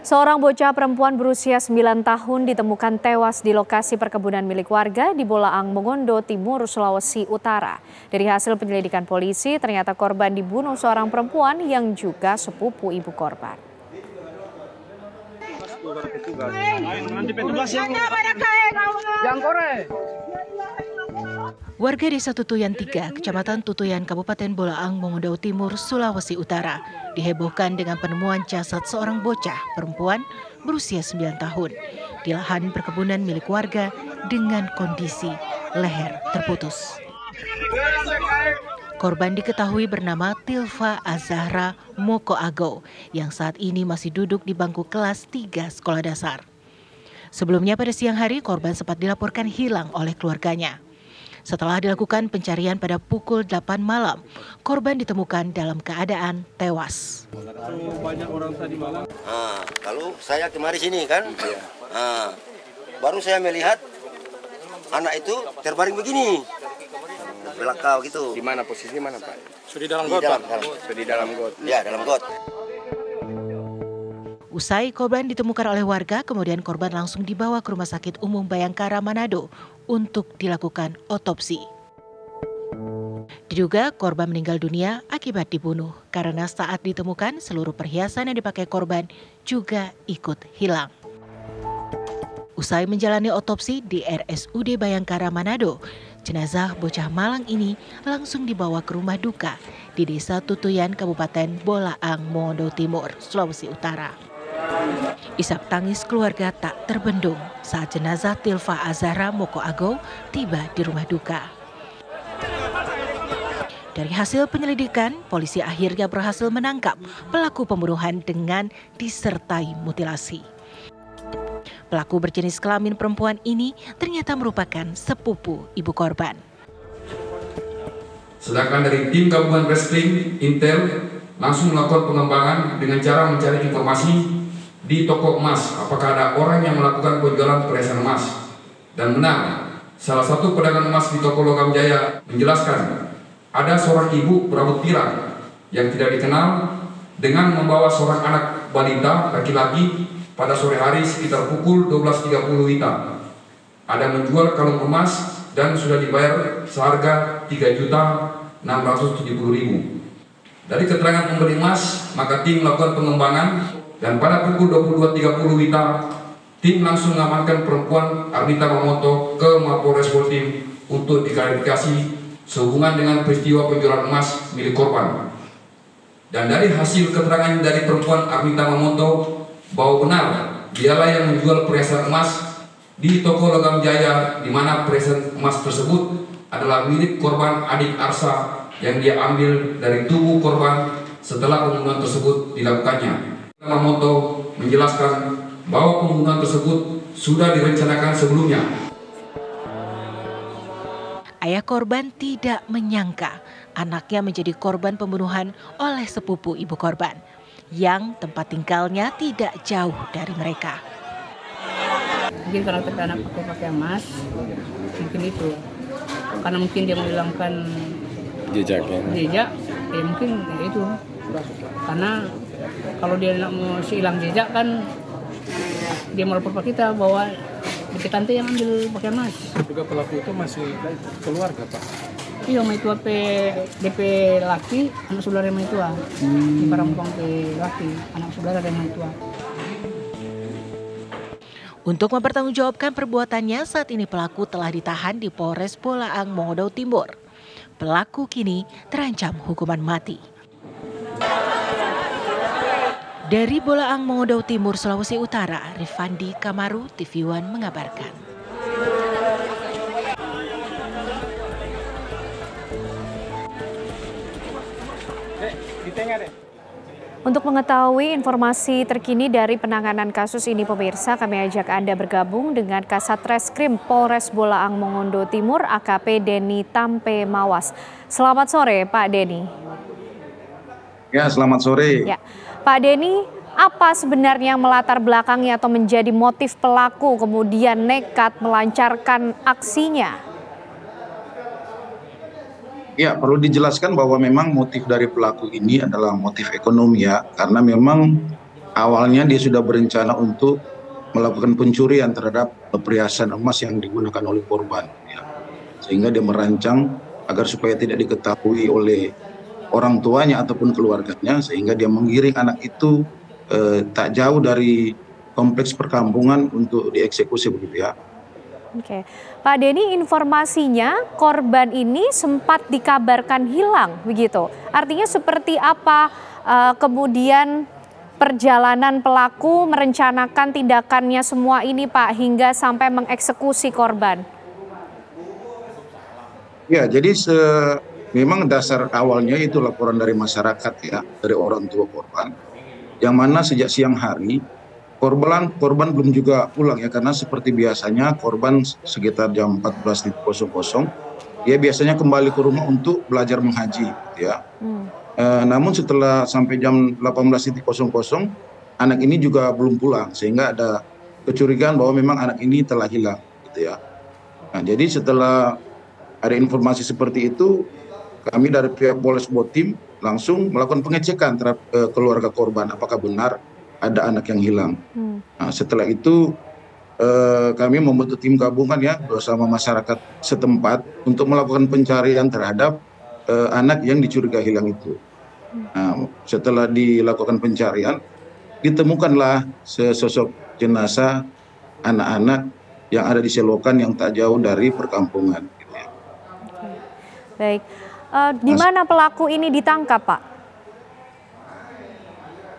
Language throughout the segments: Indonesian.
Seorang bocah perempuan berusia 9 tahun ditemukan tewas di lokasi perkebunan milik warga di Bolaang, Mongondo Timur, Sulawesi Utara. Dari hasil penyelidikan polisi, ternyata korban dibunuh seorang perempuan yang juga sepupu ibu korban. Warga Desa Tutuyan 3, Kecamatan Tutuyan, Kabupaten Bolaang, Mongondo Timur, Sulawesi Utara, dihebohkan dengan penemuan jasad seorang bocah perempuan berusia 9 tahun di lahan perkebunan milik warga dengan kondisi leher terputus. Korban diketahui bernama Tilva Azahra Mokoago yang saat ini masih duduk di bangku kelas 3 sekolah dasar. Sebelumnya pada siang hari, korban sempat dilaporkan hilang oleh keluarganya. Setelah dilakukan pencarian pada pukul 8 malam, korban ditemukan dalam keadaan tewas. Lalu saya kemari sini kan, baru saya melihat anak itu terbaring begini, belakang gitu. Di mana posisi mana Pak? Sudah di dalam got. Sudah di dalam got. Ya, dalam got. Usai korban ditemukan oleh warga, kemudian korban langsung dibawa ke Rumah Sakit Umum Bayangkara Manado untuk dilakukan otopsi. Diduga korban meninggal dunia akibat dibunuh karena saat ditemukan seluruh perhiasan yang dipakai korban juga ikut hilang. Usai menjalani otopsi di RSUD Bayangkara Manado, jenazah bocah malang ini langsung dibawa ke rumah duka di Desa Tutuyan, Kabupaten Bolaang, Mongondo Timur, Sulawesi Utara. Isak tangis keluarga tak terbendung saat jenazah Tilva Azahra Mokoago tiba di rumah duka. Dari hasil penyelidikan, polisi akhirnya berhasil menangkap pelaku pembunuhan dengan disertai mutilasi. Pelaku berjenis kelamin perempuan ini ternyata merupakan sepupu ibu korban. Sedangkan dari tim gabungan Reskrim Intel langsung melakukan pengembangan dengan cara mencari informasi di toko emas, apakah ada orang yang melakukan penjualan perhiasan emas. Dan benar, salah satu pedagang emas di toko Logam Jaya menjelaskan ada seorang ibu berambut pirang yang tidak dikenal dengan membawa seorang anak balita laki-laki pada sore hari sekitar pukul 12.30 WITA. Ada menjual kalung emas dan sudah dibayar seharga 3.670.000. Dari keterangan pembeli emas, maka tim melakukan pengembangan. Dan pada pukul 22.30 WITA, tim langsung mengamankan perempuan Arnita Mamoto ke Mapolres Poltim untuk diklarifikasi sehubungan dengan peristiwa penjualan emas milik korban. Dan dari hasil keterangan dari perempuan Arnita Mamoto bahwa benar dialah yang menjual perhiasan emas di toko Logam Jaya, di mana perhiasan emas tersebut adalah milik korban adik Arsa yang dia ambil dari tubuh korban setelah pembunuhan tersebut dilakukannya. Mamoto menjelaskan bahwa pembunuhan tersebut sudah direncanakan sebelumnya. Ayah korban tidak menyangka anaknya menjadi korban pembunuhan oleh sepupu ibu korban yang tempat tinggalnya tidak jauh dari mereka. Mungkin karena terkena pakai emas, mungkin itu. Karena mungkin dia menghilangkan jejak, mungkin itu. Karena kalau dia mau hilang jejak kan dia melapor ke kita bahwa DP tante yang ambil pakaian emas. Juga pelaku itu masih keluarga Pak? Iya, maitua DP laki, anak saudara maitua. Di barang DP laki, anak saudara dan maitua. Untuk mempertanggungjawabkan perbuatannya, saat ini pelaku telah ditahan di Polres Bolaang, Mongondo Timur. Pelaku kini terancam hukuman mati. Dari Bolaang, Mongondo Timur, Sulawesi Utara, Rifandi Kamaru, TV One mengabarkan. Untuk mengetahui informasi terkini dari penanganan kasus ini, pemirsa, kami ajak Anda bergabung dengan Kasat Reskrim Polres Bolaang, Mongondo Timur, AKP Denny Tampe Mawas. Selamat sore, Pak Denny. Ya, selamat sore. Ya, Pak Denny, apa sebenarnya melatar belakangnya atau menjadi motif pelaku kemudian nekat melancarkan aksinya? Ya, perlu dijelaskan bahwa memang motif dari pelaku ini adalah motif ekonomi ya, karena memang awalnya dia sudah berencana untuk melakukan pencurian terhadap perhiasan emas yang digunakan oleh korban, ya. Sehingga dia merancang agar supaya tidak diketahui oleh orang tuanya ataupun keluarganya, sehingga dia menggiring anak itu tak jauh dari kompleks perkampungan untuk dieksekusi begitu, ya. Oke, Pak Denny, informasinya korban ini sempat dikabarkan hilang begitu. Artinya seperti apa kemudian perjalanan pelaku merencanakan tindakannya semua ini, Pak, hingga sampai mengeksekusi korban? Ya, jadi memang dasar awalnya itu laporan dari masyarakat, ya, dari orang tua korban, yang mana sejak siang hari korban belum juga pulang, ya, karena seperti biasanya korban sekitar jam 14.00 dia biasanya kembali ke rumah untuk belajar mengaji, ya. Namun setelah sampai jam 18.00 anak ini juga belum pulang, sehingga ada kecurigaan bahwa memang anak ini telah hilang, gitu, ya. Nah, jadi setelah ada informasi seperti itu, kami dari pihak Polres Botim langsung melakukan pengecekan terhadap keluarga korban, apakah benar ada anak yang hilang. Nah, setelah itu kami membentuk tim gabungan, ya, bersama masyarakat setempat untuk melakukan pencarian terhadap anak yang dicurigai hilang itu. Nah, setelah dilakukan pencarian, ditemukanlah sesosok jenazah anak-anak yang ada di selokan yang tak jauh dari perkampungan. Gitu, ya. Baik, di mana pelaku ini ditangkap, Pak?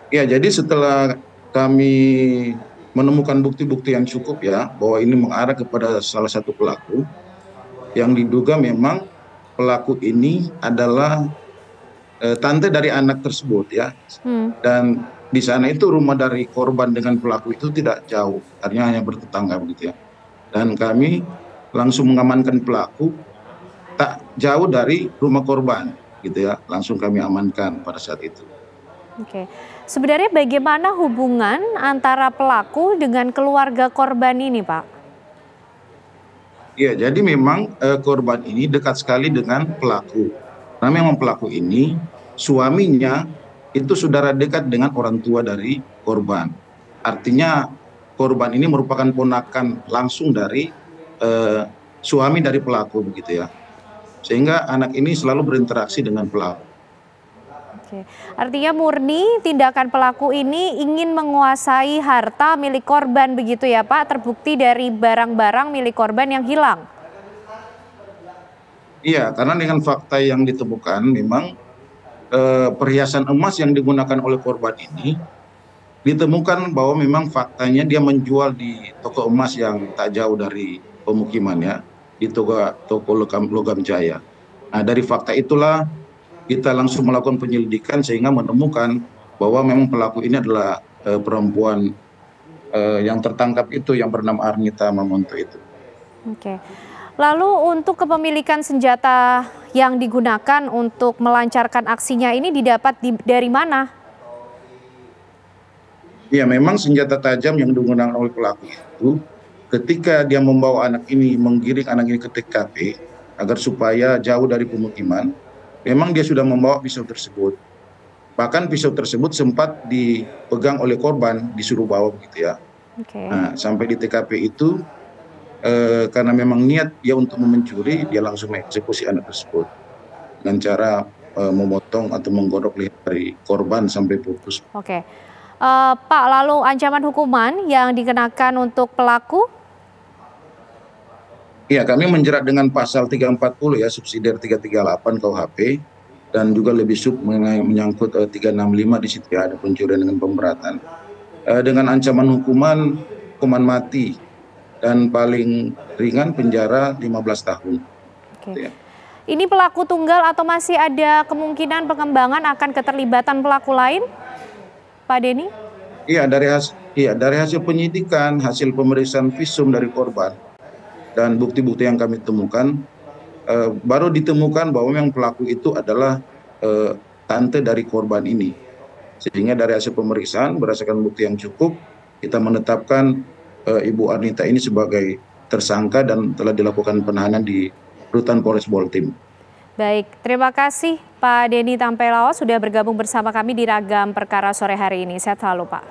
Ya, jadi setelah kami menemukan bukti-bukti yang cukup, ya, bahwa ini mengarah kepada salah satu pelaku yang diduga memang pelaku ini adalah tante dari anak tersebut, ya. Dan di sana itu rumah dari korban dengan pelaku itu tidak jauh, artinya hanya bertetangga begitu, ya. Dan kami langsung mengamankan pelaku tak jauh dari rumah korban, gitu, ya. Langsung kami amankan pada saat itu. Oke, sebenarnya bagaimana hubungan antara pelaku dengan keluarga korban ini, Pak? Ya, jadi memang korban ini dekat sekali dengan pelaku. Nah, memang pelaku ini suaminya itu saudara dekat dengan orang tua dari korban. Artinya korban ini merupakan ponakan langsung dari suami dari pelaku, begitu, ya. Sehingga anak ini selalu berinteraksi dengan pelaku. Oke. Artinya murni tindakan pelaku ini ingin menguasai harta milik korban begitu ya, Pak, terbukti dari barang-barang milik korban yang hilang. Iya, karena dengan fakta yang ditemukan memang perhiasan emas yang digunakan oleh korban ini ditemukan bahwa memang faktanya dia menjual di toko emas yang tak jauh dari pemukiman, ya, di toko Logam Jaya. Nah, dari fakta itulah kita langsung melakukan penyelidikan sehingga menemukan bahwa memang pelaku ini adalah perempuan yang tertangkap itu yang bernama Arnita Mamonto itu. Oke. Lalu untuk kepemilikan senjata yang digunakan untuk melancarkan aksinya ini didapat dari mana? Ya, memang senjata tajam yang digunakan oleh pelaku itu ketika dia membawa anak ini, menggiring anak ini ke TKP agar supaya jauh dari pemukiman, memang dia sudah membawa pisau tersebut. Bahkan pisau tersebut sempat dipegang oleh korban, disuruh bawa begitu, ya. Nah, sampai di TKP itu karena memang niat dia untuk mencuri, dia langsung mengeksekusi anak tersebut dengan cara memotong atau menggodok leher dari korban sampai putus. Oke, Pak, lalu ancaman hukuman yang dikenakan untuk pelaku? Ya, kami menjerat dengan pasal 340, ya, subsidiar 338 KUHP, dan juga lebih sub menyangkut 365 di situ, ya, ada pencurian dengan pemberatan. Dengan ancaman hukuman mati dan paling ringan penjara 15 tahun. Oke. Ya. Ini pelaku tunggal atau masih ada kemungkinan pengembangan akan keterlibatan pelaku lain, Pak Denny? Iya, dari hasil penyidikan, hasil pemeriksaan visum dari korban, dan bukti-bukti yang kami temukan, baru ditemukan bahwa memang pelaku itu adalah tante dari korban ini. Sehingga dari hasil pemeriksaan berdasarkan bukti yang cukup, kita menetapkan Ibu Arnita ini sebagai tersangka dan telah dilakukan penahanan di Rutan Polres Botim. Baik, terima kasih Pak Denny Tampelawas sudah bergabung bersama kami di Ragam Perkara sore hari ini. Sehat selalu, Pak.